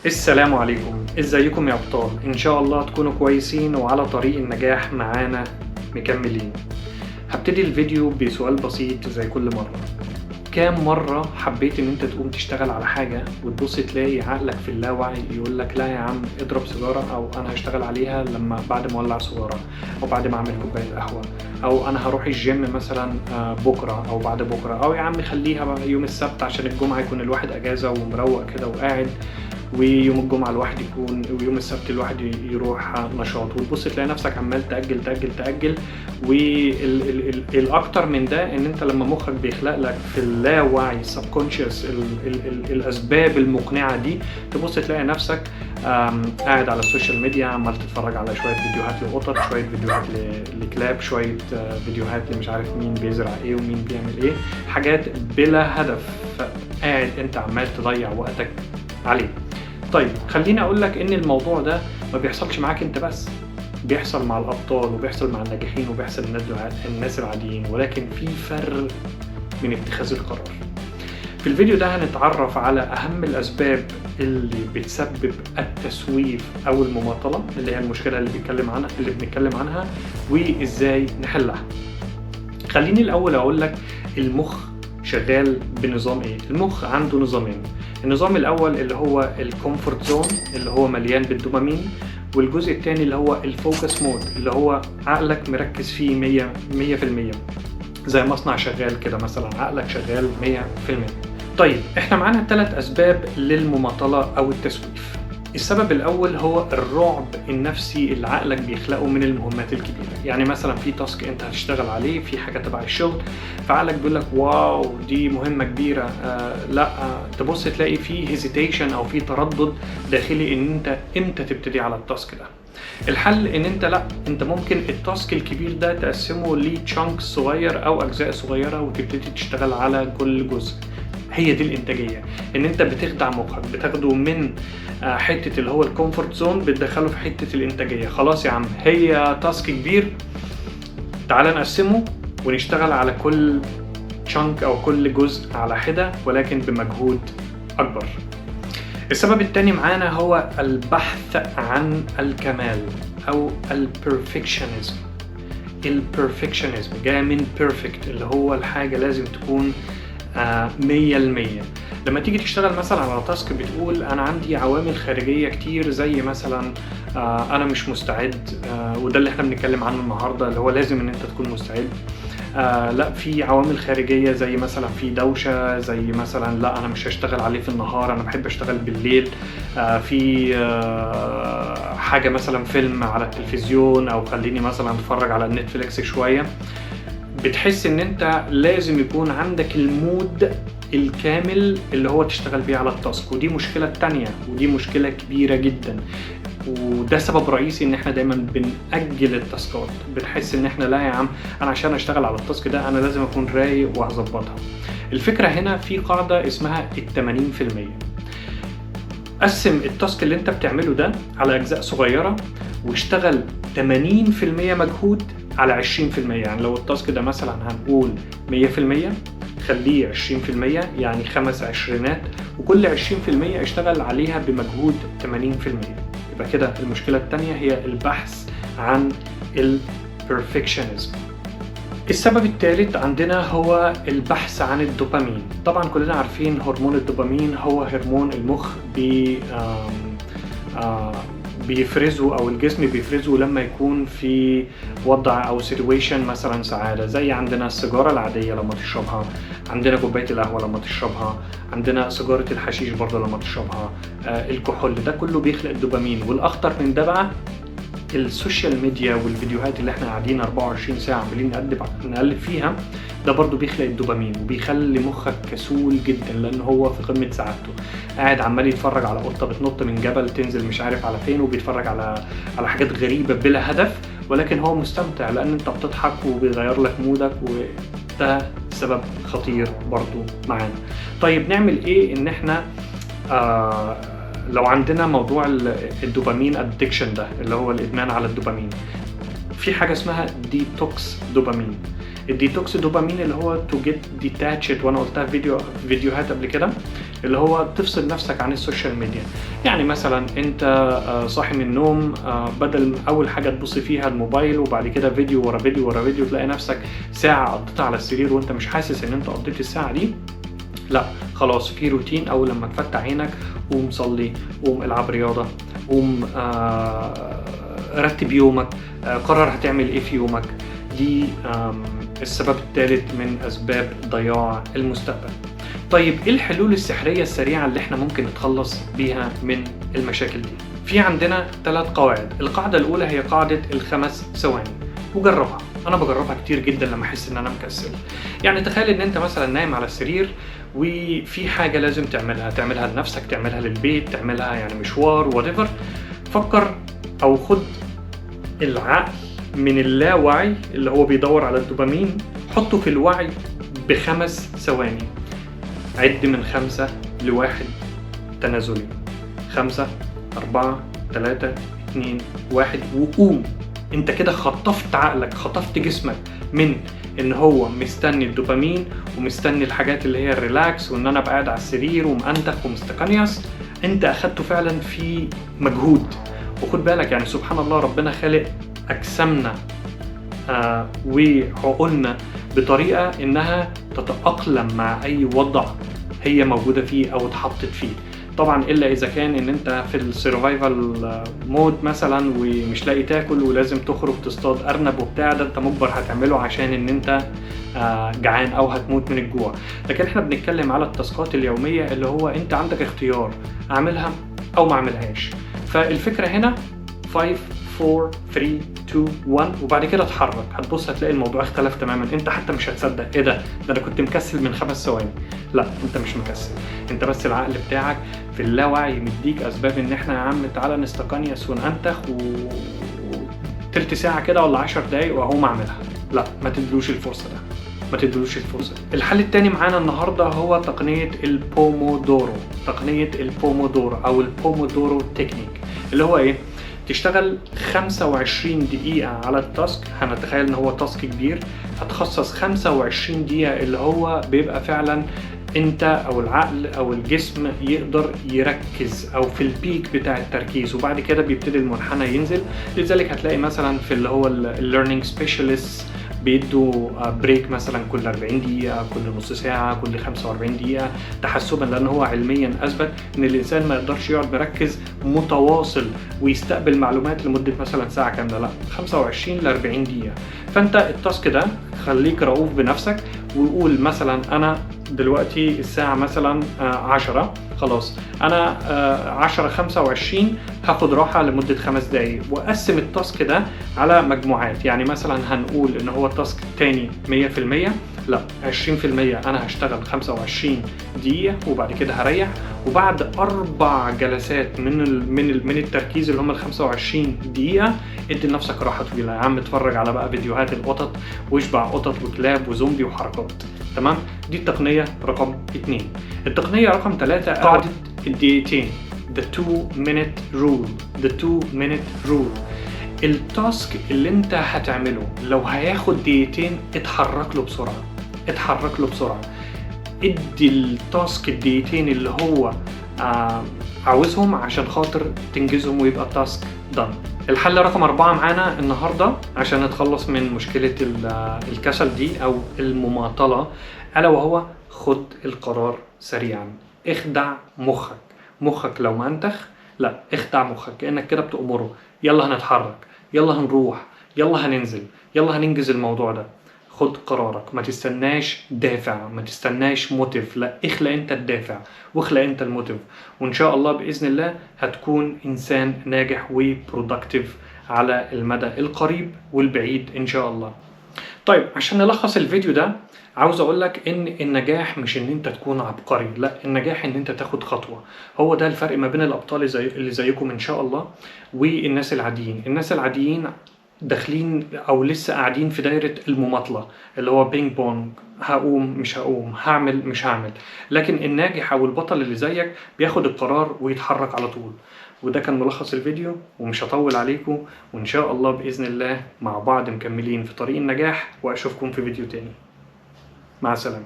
السلام عليكم، ازيكم يا ابطال؟ ان شاء الله تكونوا كويسين وعلى طريق النجاح معانا مكملين. هبتدي الفيديو بسؤال بسيط زي كل مرة. كام مرة حبيت ان انت تقوم تشتغل على حاجة وتبص تلاقي عقلك في اللاوعي يقولك لا يا عم اضرب سيجارة، او انا هشتغل عليها لما بعد ما اولع سيجارة، او بعد ما اعمل كوباية قهوة، او انا هروح الجيم مثلا بكرة او بعد بكرة، او يا عم خليها بقى يوم السبت عشان الجمعة يكون الواحد اجازة ومروق كده وقاعد، ويوم الجمعة الواحد يكون، ويوم السبت الواحد يروح نشاط، وتبص تلاقي نفسك عمال تأجل تأجل تأجل. والأكتر من ده إن أنت لما مخك بيخلق لك في اللاوعي subconscious الأسباب المقنعة دي، تبص تلاقي نفسك قاعد على السوشيال ميديا عمال تتفرج على شوية فيديوهات لقطط، شوية فيديوهات لكلاب، شوية فيديوهات مش عارف مين بيزرع ايه ومين بيعمل ايه، حاجات بلا هدف، قاعد انت عمال تضيع وقتك عليه. طيب خليني اقول لك ان الموضوع ده ما بيحصلش معاك انت بس، بيحصل مع الابطال وبيحصل مع الناجحين وبيحصل الناس العاديين، ولكن في فرق من اتخاذ القرار. في الفيديو ده هنتعرف على اهم الاسباب اللي بتسبب التسويف او المماطلة، اللي هي المشكلة اللي بنتكلم عنها وازاي نحلها. خليني الاول اقول لك المخ شغال بنظام ايه. المخ عنده نظامين. النظام الاول اللي هو الكومفورت زون اللي هو مليان بالدوبامين، والجزء الثاني اللي هو الفوكس مود اللي هو عقلك مركز فيه 100%، زي مصنع شغال كده مثلا، عقلك شغال 100%. طيب احنا معانا 3 اسباب للمماطلة او التسويف. السبب الاول هو الرعب النفسي اللي عقلك بيخلقه من المهمات الكبيره. يعني مثلا في تاسك انت هتشتغل عليه، في حاجه تبع الشغل، فعقلك بيقول لك واو دي مهمه كبيره، لا تبص تلاقي في هيزيتيشن او في تردد داخلي ان انت امتى تبتدي على التاسك ده. الحل ان انت ممكن التاسك الكبير ده تقسمه لتشانك صغير او اجزاء صغيره وتبتدي تشتغل على كل جزء. هي دي الانتاجيه، ان انت بتخدع مخك، بتاخده من حته اللي هو الكومفورت زون بتدخله في حته الانتاجيه. خلاص يا عم هي تاسك كبير، تعال نقسمه ونشتغل على كل تشانك او كل جزء على حده ولكن بمجهود اكبر. السبب الثاني معانا هو البحث عن الكمال او البرفكشنزم. البرفكشنزم جاي من بيرفكت اللي هو الحاجه لازم تكون 100%. لما تيجي تشتغل مثلا على تاسك بتقول انا عندي عوامل خارجيه كتير، زي مثلا انا مش مستعد، وده اللي احنا بنتكلم عنه النهارده، اللي هو لازم ان انت تكون مستعد. لا في عوامل خارجيه زي مثلا في دوشه، زي مثلا لا انا مش هشتغل عليه في النهار، انا بحب اشتغل بالليل. في حاجه مثلا فيلم على التلفزيون، او خليني مثلا اتفرج على نتفليكس شويه. بتحس ان انت لازم يكون عندك المود الكامل اللي هو تشتغل بيه على التاسك، ودي مشكلة تانية ودي مشكلة كبيرة جدا، وده سبب رئيسي ان احنا دايما بنأجل التاسكات. بنحس ان احنا لا يا عم انا عشان اشتغل على التاسك ده انا لازم اكون رايق وهظبطها. الفكرة هنا في قاعدة اسمها 80%. قسم التاسك اللي انت بتعمله ده على اجزاء صغيرة واشتغل 80% مجهود على 20%. يعني لو التاسك ده مثلا هنقول 100%، خليه 20%، يعني 5 عشرينات، وكل 20% اشتغل عليها بمجهود 80%. يبقى كده المشكلة التانية هي البحث عن البرفكشنزم. السبب الثالث عندنا هو البحث عن الدوبامين. طبعا كلنا عارفين هرمون الدوبامين هو هرمون المخ بيفرزه او الجسم بيفرزه لما يكون في وضع او سيتويشن مثلا سعاده، زي عندنا السيجاره العاديه لما تشربها، عندنا كوبايه القهوه لما تشربها، عندنا سيجاره الحشيش برضه لما تشربها، الكحول، ده كله بيخلق الدوبامين. والاخطر من ده بقى السوشيال ميديا والفيديوهات اللي احنا قاعدين 24 ساعه عمالين نقلب فيها، ده برضو بيخلق الدوبامين وبيخلي مخك كسول جدا، لان هو في قمه سعادته قاعد عمال يتفرج على قطه بتنط من جبل تنزل مش عارف على فين، وبيتفرج على حاجات غريبه بلا هدف، ولكن هو مستمتع لان انت بتضحك وبيغير لك مودك، وده سبب خطير برضو معانا. طيب نعمل ايه ان احنا لو عندنا موضوع الدوبامين ادكشن ده اللي هو الادمان على الدوبامين؟ في حاجه اسمها ديتوكس دوبامين. الديتوكس دوبامين اللي هو تو جيت ديتاتشد، وانا قلتها في فيديوهات قبل كده، اللي هو تفصل نفسك عن السوشيال ميديا. يعني مثلا انت صاحي من النوم، بدل اول حاجه تبص فيها الموبايل وبعد كده فيديو ورا فيديو ورا فيديو، تلاقي نفسك ساعه قضيتها على السرير وانت مش حاسس ان انت قضيت الساعه دي. لا خلاص، في روتين. اول لما تفتح عينك قوم صلي، قوم العب رياضه، قوم رتب يومك، قرر هتعمل ايه في يومك. دي السبب الثالث من اسباب ضياع المستقبل. طيب ايه الحلول السحريه السريعه اللي احنا ممكن نتخلص بيها من المشاكل دي؟ في عندنا 3 قواعد. القاعده الاولى هي قاعده ال5 ثواني، وجربها. انا بجربها كتير جدا لما احس ان انا مكسل. يعني تخيل ان انت مثلا نايم على السرير وفي حاجه لازم تعملها لنفسك، تعملها للبيت، تعملها يعني مشوار whatever. فكر او خد العقل من اللاوعي اللي هو بيدور على الدوبامين، حطه في الوعي ب5 ثواني. عد من 5 ل1 تنازلي. 5 4 3 2 1 وقوم. انت كده خطفت عقلك، خطفت جسمك من ان هو مستني الدوبامين ومستني الحاجات اللي هي الريلاكس وان انا قاعد على السرير ومأنتخ ومستقنيس. انت اخدته فعلا في مجهود. وخد بالك يعني سبحان الله، ربنا خالق اجسامنا وعقولنا بطريقه انها تتأقلم مع اي وضع هي موجوده فيه او اتحطت فيه. طبعا الا اذا كان ان انت في السرفايفل مود مثلا ومش لاقي تاكل ولازم تخرج تصطاد ارنب وبتاع، ده انت مجبر هتعمله عشان ان انت جعان او هتموت من الجوع. لكن احنا بنتكلم على التاسكات اليوميه اللي هو انت عندك اختيار اعملها او ما اعملهاش. فالفكره هنا 5 4 3 2 1 وبعد كده اتحرك. هتبص هتلاقي الموضوع اختلف تماما. انت حتى مش هتصدق ايه ده انا كنت مكسل من 5 ثواني. لا، انت مش مكسل، انت بس العقل بتاعك في اللاوعي مديك اسباب ان احنا يا عم تعالى نستقنيس وننتخ تلت ساعه كده ولا 10 دقايق واهو اعملها. لا، ما تدلوش الفرصه ده، ما تدلوش الفرصه. الحل الثاني معانا النهارده هو تقنيه البومودورو. تقنيه البومودورو او البومودورو تكنيك اللي هو ايه؟ تشتغل 25 دقيقة على التاسك. هنتخيل ان هو تاسك كبير، هتخصص 25 دقيقة اللي هو بيبقى فعلا انت او العقل او الجسم يقدر يركز او في البيك بتاع التركيز، وبعد كده بيبتدي المنحنى ينزل. لذلك هتلاقي مثلا في اللي هو الليرنينج سبيشالست بيدوا بريك مثلا كل 40 دقيقة، كل نص ساعة، كل 45 دقيقة، تحسبا لأن هو علميا أثبت إن الإنسان ما يقدرش يقعد مركز متواصل ويستقبل معلومات لمدة مثلا ساعة كاملة. لا، 25 ل 40 دقيقة. فأنت التاسك ده خليك رؤوف بنفسك وقول مثلا أنا دلوقتي الساعة مثلا 10، خلاص أنا 10 25 هاخد راحة لمدة 5 دقايق، وأقسم التاسك ده على مجموعات. يعني مثلا هنقول إن هو التاسك التاني 100%، لا 20% أنا هشتغل 25 دقيقة وبعد كده هريح، وبعد 4 جلسات من التركيز اللي هم ال 25 دقيقة ادي لنفسك راحة طويلة. يا عم اتفرج على بقى فيديوهات القطط واشبع قطط وكلاب وزومبي وحركات. تمام؟ دي التقنية رقم 2. التقنية رقم 3 قاعدة الدقيقتين، the 2-minute rule. التاسك اللي انت هتعمله لو هياخد دقيقتين اتحرك له بسرعة. ادي التاسك الدقيقتين اللي هو عاوزهم عشان خاطر تنجزهم ويبقى التاسك دان. الحل رقم 4 معانا النهاردة عشان نتخلص من مشكلة الكسل دي أو المماطلة، ألا وهو خد القرار سريعا. اخدع مخك لو ما انتخ، لا اخدع مخك كأنك كده بتأمره. يلا هنتحرك، يلا هنروح، يلا هننزل، يلا هننجز الموضوع ده. خد قرارك، ما تستناش دافع، ما تستناش موتيف، لا اخلق انت الدافع واخلق انت الموتيف، وان شاء الله بإذن الله هتكون انسان ناجح وبرودكتيف على المدى القريب والبعيد ان شاء الله. طيب عشان نلخص الفيديو ده، عاوز اقولك ان النجاح مش ان انت تكون عبقري، لا النجاح ان انت تاخد خطوة. هو ده الفرق ما بين الابطال اللي زيكم ان شاء الله والناس العاديين. الناس العاديين داخلين او لسه قاعدين في دايرة المماطلة اللي هو بينج بونج، هقوم مش هقوم، هعمل مش هعمل. لكن الناجح او البطل اللي زيك بياخد القرار ويتحرك على طول. وده كان ملخص الفيديو، ومش هطول عليكم، وان شاء الله باذن الله مع بعض مكملين في طريق النجاح، واشوفكم في فيديو تاني. مع السلامة.